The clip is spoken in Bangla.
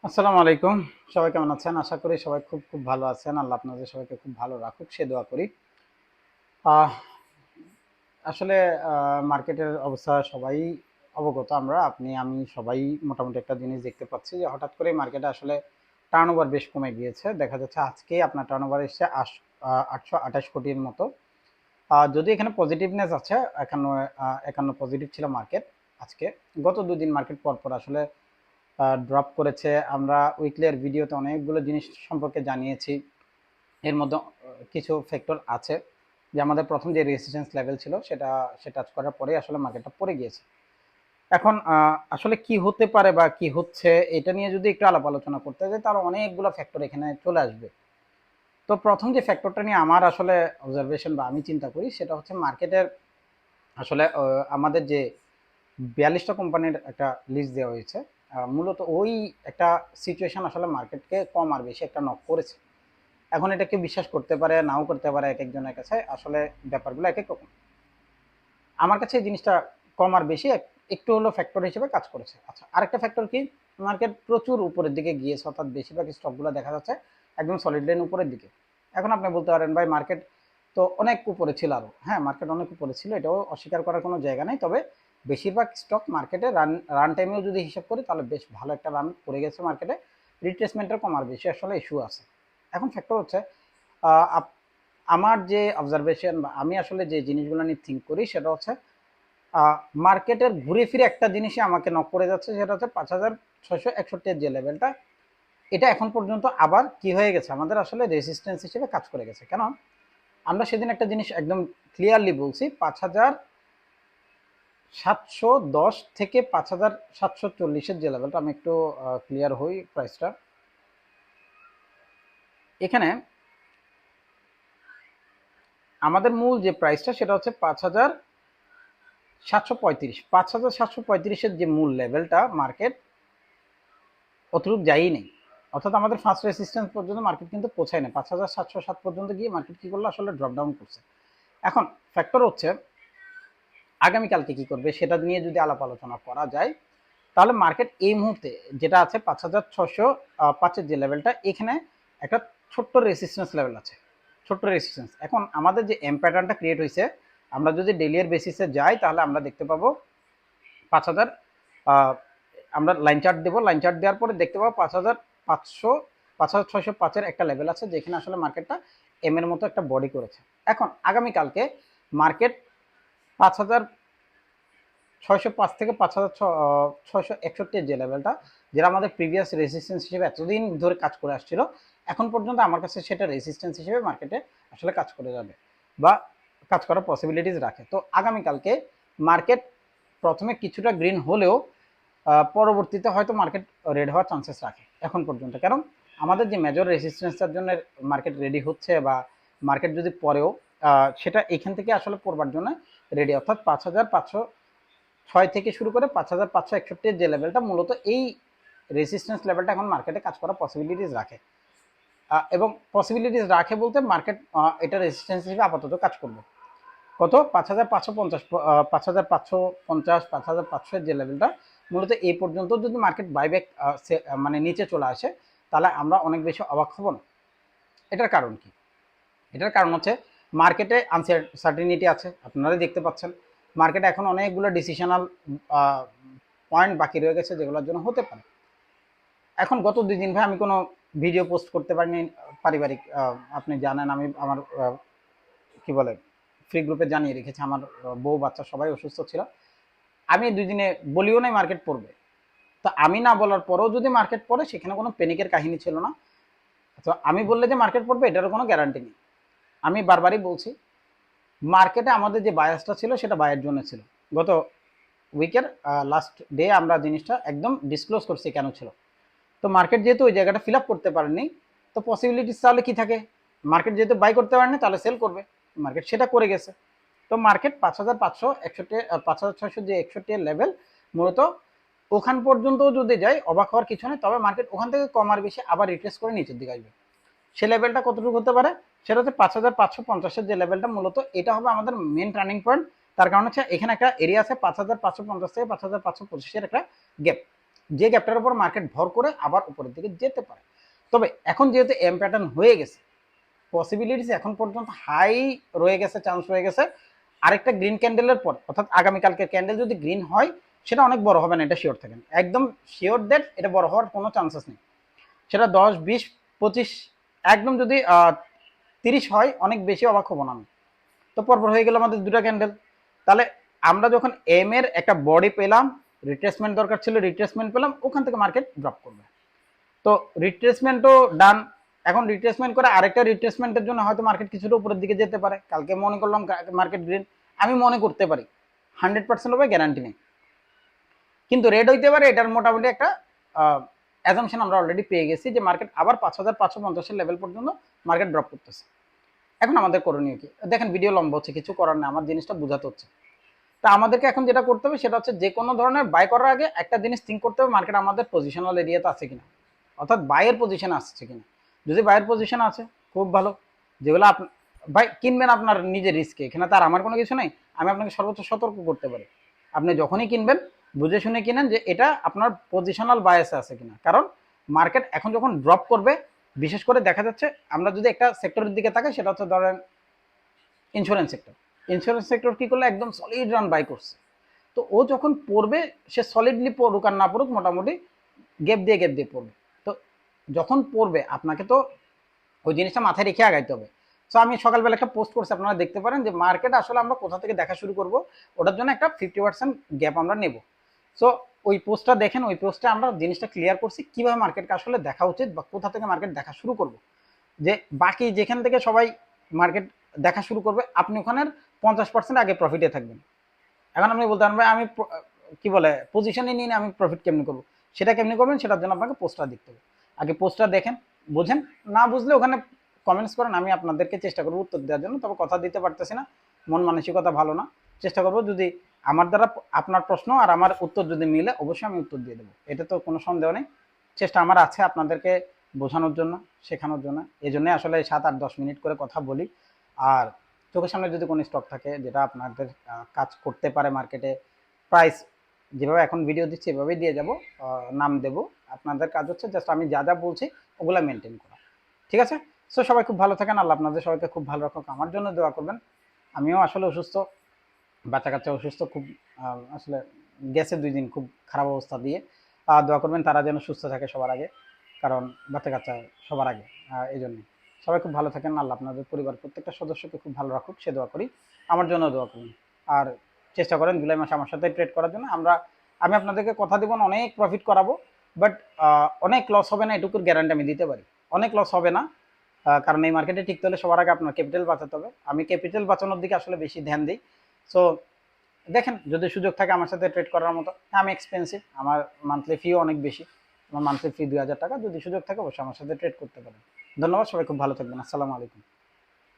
আসসালামু আলাইকুম। সবাই কেমন আছেন? আশা করি সবাই খুব খুব ভালো আছেন। আল্লাহ আপনাদের সবাইকে খুব ভালো রাখুক সে দোয়া করি। আহ আসলে মার্কেটের অবস্থা সবাই অবগত আমরা। আপনি, আমি সবাই মোটামুটি একটা জিনিস দেখতে পাচ্ছি যে হঠাৎ করে মার্কেটে আসলে টার্নওভার বেশ কমে গিয়েছে। দেখা যাচ্ছে আজকেই আপনার টার্নওভার এসছে ৮২৮ কোটির মতো। যদিও এখানে পজিটিভনেস আছে, ৫১ পজিটিভ ছিল মার্কেট আজকে। গত ২ দিন মার্কেট পরপর আসলে ড্রপ করেছে। আমরা উইকলি এর ভিডিওতে অনেকগুলো জিনিস সম্পর্কে জানিয়েছি। এর মধ্যে কিছু ফ্যাক্টর আছে যে আমাদের প্রথম যে রেজিস্ট্যান্স লেভেল ছিল সে টাচ করার পরেই আসলে মার্কেটটা পড়ে গিয়েছে। এখন আসলে কি হতে পারে বা কি হচ্ছে এটা নিয়ে যদি একটু আলাপ আলোচনা করতে যাই তাহলে অনেকগুলো ফ্যাক্টর এখানে চলে আসবে। তো প্রথম যে ফ্যাক্টরটা নিয়ে আমার আসলে অবজারভেশন বা আমি চিন্তা করি সেটা হচ্ছে মার্কেটের আসলে আমাদের যে ৪২টা কোম্পানির একটা লিস্ট দেওয়া হয়েছে। মূলত ওই একটা সিচুয়েশন আসলে মার্কেটকে কম আর বেশি একটা নক করেছে। এখন এটা কেউ বিশ্বাস করতে পারে, নাও করতে পারে, একেকজনের কাছে আসলে ব্যাপারগুলো একেক রকম। আমার কাছে এই জিনিসটা কম আর বেশি একটু হলেও ফ্যাক্টর হিসেবে কাজ করেছে। আচ্ছা, আরেকটা ফ্যাক্টর কি, মার্কেট প্রচুর উপরের দিকে গিয়েছে, অর্থাৎ বেশিরভাগ স্টকগুলো দেখা যাচ্ছে একদম সলিড লাইন উপরের দিকে। এখন আপনি বলতে পারেন ভাই মার্কেট তো অনেক উপরে ছিল আরও। হ্যাঁ, মার্কেট অনেক উপরে ছিল, এটাও অস্বীকার করার কোনো জায়গা নেই। তবে বেশিরভাগ স্টক মার্কেটে রান টাইমেও যদি হিসাব করি তাহলে বেশ ভালো একটা রান পড়ে গেছে মার্কেটে। রিট্রেসমেন্টের কম আর বেশি আসলে ইস্যু আছে। এখন ফ্যাক্টর হচ্ছে আমার যে অবজারভেশন বা আমি আসলে যে জিনিসগুলো নিয়ে থিঙ্ক করি সেটা হচ্ছে মার্কেটের ঘুরে ফিরে একটা জিনিসই আমাকে নক করে যাচ্ছে, সেটা হচ্ছে ৫,৬৬১ এর যে লেভেলটা, এটা এখন পর্যন্ত আবার কি হয়ে গেছে আমাদের আসলে রেজিস্ট্যান্স হিসেবে কাজ করে গেছে। কেন? আমরা সেদিন একটা জিনিস একদম ক্লিয়ারলি বলছি, ৫,৭১০ থেকে ৫,৭৪০ এর যে লেভেলটা, আমি একটু ক্লিয়ার হই প্রাইসটা। এখানে আমাদের মূল যে প্রাইসটা সেটা হচ্ছে ৫,৭৩৫। ৫,৭৩৫ এর যে মূল লেভেলটা মার্কেট অতটুকু যায়ই নেই। অর্থাৎ আমাদের ফার্স্ট রেসিস্ট্যান্স পর্যন্ত মার্কেট কিন্তু পৌঁছায় না। ৫,৭০৭ পর্যন্ত গিয়ে মার্কেট কী করলো, আসলে ড্রপ ডাউন করছে। এখন ফ্যাক্টর হচ্ছে আগামীকালকে কী করবে সেটা নিয়ে যদি আলাপ আলোচনা করা যায় তাহলে মার্কেট এই মুহূর্তে যেটা আছে ৫,৬০৫ এর যে লেভেলটা, এখানে একটা ছোট্ট রেসিস্ট্যান্স লেভেল আছে, ছোট্ট রেসিস্ট্যান্স। এখন আমাদের যে এম প্যাটার্নটা ক্রিয়েট হয়েছে, আমরা যদি ডেলি এর বেসিসে যাই তাহলে আমরা দেখতে পাবো ৫,০০০, আমরা লাইন চার্ট দেবো, লাইন চার্ট দেওয়ার পরে দেখতে পাবো ৫,৫০০, ৫,৬০৫ এর একটা লেভেল আছে যেখানে আসলে মার্কেটটা এম এর মতো একটা বডি করেছে। এখন আগামীকালকে মার্কেট ৫,৬০৫ থেকে ৫,৬৬১ যে লেভেলটা, যেটা আমাদের প্রিভিয়াস রেজিস্ট্যান্স হিসেবে এতদিন ধরে কাজ করে আসছিল, এখন পর্যন্ত আমার কাছে সেটা রেজিস্ট্যান্স হিসেবে মার্কেটে আসলে কাজ করে যাবে বা কাজ করার পসিবিলিটিস রাখে। তো আগামীকালকে মার্কেট প্রথমে কিছুটা গ্রিন হলেও পরবর্তীতে হয়তো মার্কেট রেড হওয়ার চান্সেস রাখে এখন পর্যন্ত। কারণ আমাদের যে মেজর রেজিস্ট্যান্সটার জন্য মার্কেট রেডি হচ্ছে বা মার্কেট যদি পরেও সেটা এখান থেকে আসলে পড়বার জন্য রেডি, অর্থাৎ ৫,৫০৬ থেকে শুরু করে ৫,৫৬১ যে লেভেলটা, মূলত এই রেজিস্ট্যান্স লেভেলটা এখন মার্কেটে কাজ করার পসিবিলিটিস রাখে। এবং পসিবিলিটিস রাখে বলতে মার্কেট এটা রেজিস্ট্যান্স হিসেবে আপাতত কাজ করবে। কত? ৫,৫৫০, ৫,৫৫০, ৫,৫০০ যে লেভেলটা, মূলত এই পর্যন্ত যদি মার্কেট বাইব্যাক মানে নিচে চলে আসে তাহলে আমরা অনেক বেশি অবাক হব না। এটার কারণ কি? এটার কারণ হচ্ছে মার্কেটে আনসার্টেনিটি আছে, আপনারা দেখতে পাচ্ছেন। মার্কেটে এখন অনেকগুলো ডিসিশনাল পয়েন্ট বাকি রয়ে গেছে যেগুলোর জন্য হতে পারে। এখন গত ২ দিন ভাই আমি কোনো ভিডিও পোস্ট করতে পারিনি। পারিবারিক, আপনি জানেন আমি আমার কি বলে ফ্রি গ্রুপে জানিয়ে রেখেছি, আমার বউ বাচ্চা সবাই অসুস্থ ছিল। আমি ২ দিনে বলিও নাই মার্কেট পড়বে। তো আমি না বলার পরেও যদি মার্কেট পড়ে, সেখানে কোনো প্যানিকের কাহিনী ছিল না। তো আমি বললে যে মার্কেট পড়বে এটারও কোনো গ্যারান্টি নেই। আমি বারবারই বলছি, মার্কেটে আমাদের যে বায়াসটা ছিল সেটা বায়ের জন্য ছিল। গত উইকের লাস্ট ডে আমরা জিনিসটা একদম ডিসক্লোজ করছি কেন ছিল। তো মার্কেট যেহেতু ওই জায়গাটা ফিল আপ করতে পারেনি, তো পসিবিলিটিস তাহলে কি থাকে, মার্কেট যেহেতু বাই করতে পারেনি তাহলে সেল করবে। মার্কেট সেটা করে গেছে। তো মার্কেট ৫,৫৬১, ৫,৬০০ যে ৬১ এর লেভেল, মূলত ওখান পর্যন্ত যদি যায় অবাক হওয়ার কিছু নেই। তবে মার্কেট ওখান থেকে কম আর বেশি আবার রিট্রেস করে নিচের দিকে আসবে। সে লেভেলটা কতটুকু হতে পারে, সেটা হচ্ছে ৫,৫৫০ যে লেভেলটা, মূলত এটা হবে আমাদের মেন টার্নিং পয়েন্ট। তার কারণ হচ্ছে এখানে একটা এরিয়া আছে ৫,৫৫০ থেকে ৫,৫২৫ এর একটা গ্যাপ। যে গ্যাপটার উপর মার্কেট ভর করে আবার উপরের দিকে যেতে পারে। তবে এখন যেহেতু এম প্যাটার্ন হয়ে গেছে, পসিবিলিটিস এখন পর্যন্ত হাই রয়ে গেছে, চান্স রয়ে গেছে আরেকটা গ্রিন ক্যান্ডেলের পর, অর্থাৎ আগামীকালকের ক্যান্ডেল যদি গ্রিন হয় সেটা অনেক বড় হবে না, এটা শিওর থাকেন, একদম শিওর দ্যাট এটা বড় হওয়ার কোনো চান্সেস নেই। সেটা 10, 20, 25, একদম যদি 30 হয় অনেক বেশি অবাক হবো না আমি। তো পরপর হয়ে গেল আমাদের দুটা ক্যান্ডেল। তাহলে আমরা যখন এম এর একটা বডি পেলাম, রিট্রেসমেন্ট দরকার ছিল, রিট্রেসমেন্ট পেলাম, ওখান থেকে মার্কেট ড্রপ করবে। তো রিট্রেসমেন্টও ডান। এখন রিট্রেসমেন্ট করে আরেকটা রিট্রেসমেন্টের জন্য হয়তো মার্কেট কিছুটা উপরের দিকে যেতে পারে। কালকে মনে করলাম মার্কেট গ্রিন, আমি মনে করতে পারি, 100% হবে গ্যারান্টি নেই, কিন্তু রেড হইতে পারে, এটার মোটামুটি একটা অ্যাজাম্পশন আমরা অলরেডি পেয়ে গেছি যে মার্কেট আবার 5550 লেভেল পর্যন্ত মার্কেট ড্রপ করতেছে। এখন আমাদের করণীয় কি? দেখেন ভিডিও লম্বা হচ্ছে, কিছু করার নেই, আমার জিনিসটা বোঝাতে হচ্ছে। তা আমাদেরকে এখন যেটা করতে হবে সেটা হচ্ছে যে কোনো ধরনের বাই করার আগে একটা জিনিস থিঙ্ক করতে হবে, মার্কেট আমাদের পজিশনাল এরিয়াতে আছে কিনা, অর্থাৎ বাইয়ের পজিশন আসছে কিনা। যদি বাইয়ের পজিশন আছে খুব ভালো, যেগুলো আপনি বাই কিনবেন আপনার নিজের রিস্কে, এখানে তার আমার কোনো কিছু নেই, আমি আপনাকে সর্বোচ্চ সতর্ক করতে পারি। আপনি যখনই কিনবেন বুঝে শুনে কিনেন যে এটা আপনার পজিশনাল বায়াসে আছে কিনা। কারণ মার্কেট এখন যখন ড্রপ করবে, বিশেষ করে দেখা যাচ্ছে আমরা যদি একটা সেক্টরের দিকে তাকাই, সেটা হচ্ছে ধরেন ইন্স্যুরেন্স সেক্টর। ইন্স্যুরেন্স সেক্টর কি করলো, একদম সলিড রান বাই করছে। তো ও যখন পড়বে, সে সলিডলি পড়ুক আর না পড়ুক, মোটামুটি গ্যাপ দিয়ে পড়বে। তো যখন পড়বে আপনাকে তো ওই জিনিসটা মাথায় রেখে আগাইতে হবে। সো আমি সকালবেলা একটা পোস্ট করছি, আপনারা দেখতে পারেন যে মার্কেট আসলে আমরা কোথা থেকে দেখা শুরু করব, ওটার জন্য একটা 50% গ্যাপ আমরা নেব। সো ওই পোস্টটা দেখেন, ওই পোস্টে আমরা জিনিসটা ক্লিয়ার করছি কিভাবে মার্কেটকে আসলে দেখা উচিত বা কোথা থেকে মার্কেট দেখা শুরু করব। যে বাকি যেখান থেকে সবাই মার্কেট দেখা শুরু করবে, আপনি ওখানের 50% আগে প্রফিটে থাকবেন। এখন আপনি বলতে পারেন ভাই আমি কি বলে পজিশনে নিয়ে আমি প্রফিট কেমনি করবো, সেটা কেমনি করবেন সেটার জন্য আপনাকে পোস্টটা দেখতে হবে। আগে পোস্টটা দেখেন, বুঝেন, না বুঝলে ওখানে কমেন্টস করেন, আমি আপনাদেরকে চেষ্টা করবো উত্তর দেওয়ার জন্য। তবে কথা দিতে পারতেছি না, মন মানসিকতা ভালো না। চেষ্টা করবো যদি আমার দ্বারা আপনার প্রশ্ন আর আমার উত্তর যদি মিলে, অবশ্যই আমি উত্তর দিয়ে দেবো, এটা তো কোনো সন্দেহ নেই। চেষ্টা আমার আছে আপনাদেরকে বোঝানোর জন্য, শেখানোর জন্য, এই জন্যই আসলে 7, 8, 10 মিনিট করে কথা বলি। আর চোখের সামনে যদি কোনো স্টক থাকে যেটা আপনাদের কাজ করতে পারে মার্কেটে, প্রাইস যেভাবে এখন ভিডিও দিচ্ছি এভাবেই দিয়ে যাব, নাম দেব। আপনাদের কাজ হচ্ছে জাস্ট আমি যা যা বলছি ওগুলা মেনটেন করা, ঠিক আছে? সো সবাই খুব ভালো থাকেন, আল্লাহ আপনাদের সবাইকে খুব ভালো রাখুক, আমার জন্য দোয়া করবেন। আমিও আসলে অসুস্থ, বাচ্চা কাচ্চা অসুস্থ খুব, আসলে গেছে 2 দিন খুব খারাপ অবস্থা দিয়ে। দোয়া করবেন তারা যেন সুস্থ থাকে সবার আগে, কারণ বাচ্চা কাচ্চা সবার আগে, এই জন্যই। সবাই খুব ভালো থাকেন, আল্লাহ আপনাদের পরিবার প্রত্যেকটা সদস্যকে খুব ভালো রাখুক, সে দোয়া করি। আমার জন্য দোয়া করুন। আর চেষ্টা করেন জুলাই মাসে আমার সাথে ট্রেড করার জন্য। আমি আপনাদেরকে কথা দিব না অনেক প্রফিট করাবো, বাট অনেক লস হবে না এটুকুর গ্যারান্টি আমি দিতে পারি। অনেক লস হবে না, কারণ এই মার্কেটে টিকতে হলে সবার আগে আপনার ক্যাপিটাল বাঁচাতে হবে। আমি ক্যাপিটাল বাঁচানোর দিকে আসলে বেশি ধ্যান দিই। সো দেখেন যদি সুযোগ থাকে আমার সাথে ট্রেড করার মতো, হ্যাঁ আমি এক্সপেন্সিভ, আমার মান্থলি ফিও অনেক বেশি, আমার মান্থলি ফি 2000 টাকা। যদি সুযোগ থাকে অবশ্যই আমার সাথে ট্রেড করতে পারেন। ধন্যবাদ, সবাই খুব ভালো থাকবেন, আসসালামু আলাইকুম।